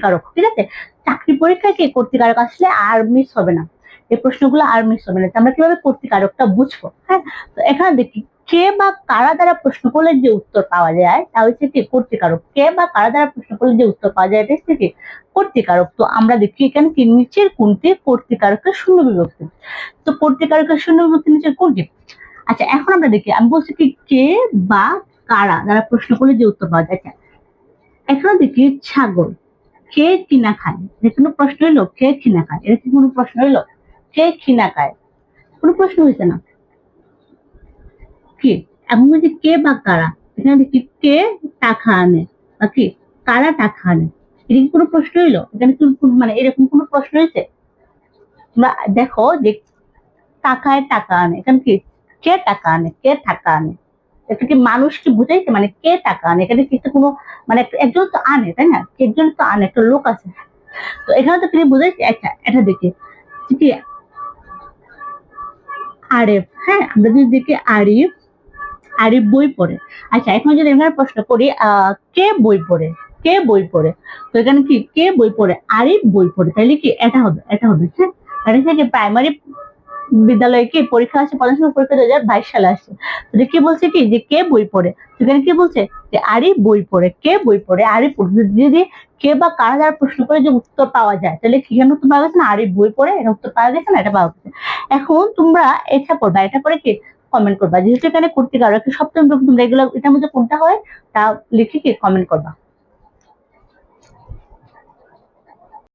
কারক, ঠিক আছে? চাকরি পরীক্ষায় কি কর্তৃকারক আসলে আর মিস হবে না, এই প্রশ্নগুলো আর মিস হবে না। আমরা কিভাবে কর্তৃকারকটা বুঝবো? হ্যাঁ, তো এখানে দেখি কে বা কারা দ্বারা প্রশ্ন করলে যে উত্তর পাওয়া যায় তা হচ্ছে কি কর্তৃকারক। কে বা কারা দ্বারা প্রশ্ন করলে যে উত্তর পাওয়া যায় এটা হচ্ছে কি কর্তৃকারক। তো আমরা দেখি এখানে কি নিচের কোনটি কর্তৃকারকের শূন্য বিভক্তি। তো কর্তৃকারকের শূন্য বিভক্তি নিচের কোনটি? আচ্ছা, এখন আমরা দেখি, আমি বলছি কি কে বা কারা দ্বারা প্রশ্ন করলে যে উত্তর পাওয়া যায়। এখানে দেখি ছাগল, কে কিনা খায়, এটা কোনো প্রশ্ন হইলো? কে কিনা খায়, এটা কি কোনো প্রশ্ন হইলো? কে কিনা খায়, কোনো প্রশ্ন হয়েছে না। কি এখন বলছি কে বা কারা, এখানে দেখি কে টাকা আনে বা কি কারা টাকা আনে, এটা কি কোনো প্রশ্ন হইলো? এখানে কি মানে এরকম কোনো প্রশ্ন হয়েছে? তোমরা দেখো যে টাকায় টাকা আনে, এখানে কি কে টাকা আনে, কে টাকা আনে, এটা কি মানুষ কি বুঝাইছে? মানে কে টাকা আনে, এখানে কি কোনো মানে একজন তো আনে, তাই না? একজন তো আনে, একটা লোক আছে। তো এখানে তো তিনি বুঝাইছে। আচ্ছা, এটা দেখি কি আরিফ, হ্যাঁ আমরা যদি দেখি আরিফ, আরিফ বই পড়ে। আচ্ছা, এখন যদি এখানে প্রশ্ন করি কে বই পড়ে, কে বই পড়ে, তো এখানে কি কে বই পড়ে, আরিফ বই পড়ে, তাহলে কি এটা হবে, এটা হবে। হ্যাঁ, এটা থেকে প্রাইমারি বিদ্যালয়ে কি পরীক্ষা আসে, প্রধান শিক্ষক পরীক্ষা 2022 সালে আসছে। তো কি বলছে কি যে কে বই পড়ে, সেখানে কি বলছে যে আরিফ বই পড়ে, কে বই পড়ে, আরিফ পড়ে। যদি কে বা কারা দ্বারা প্রশ্ন করে যে উত্তর পাওয়া যায়, তাহলে কি এখানে উত্তর পাওয়া গেছে না, আরিফ বই পড়ে, এটা উত্তর পাওয়া গেছে না, এটা পাওয়া গেছে। এখন তোমরা এটা করবা, এটা করে কি কমেন্ট করবা, যেহেতু এখানে কর্তৃকারক সপ্তম বিভক্তি, তোমরা এগুলো এটার মধ্যে কোনটা হয় তা লিখে কি কমেন্ট করবা।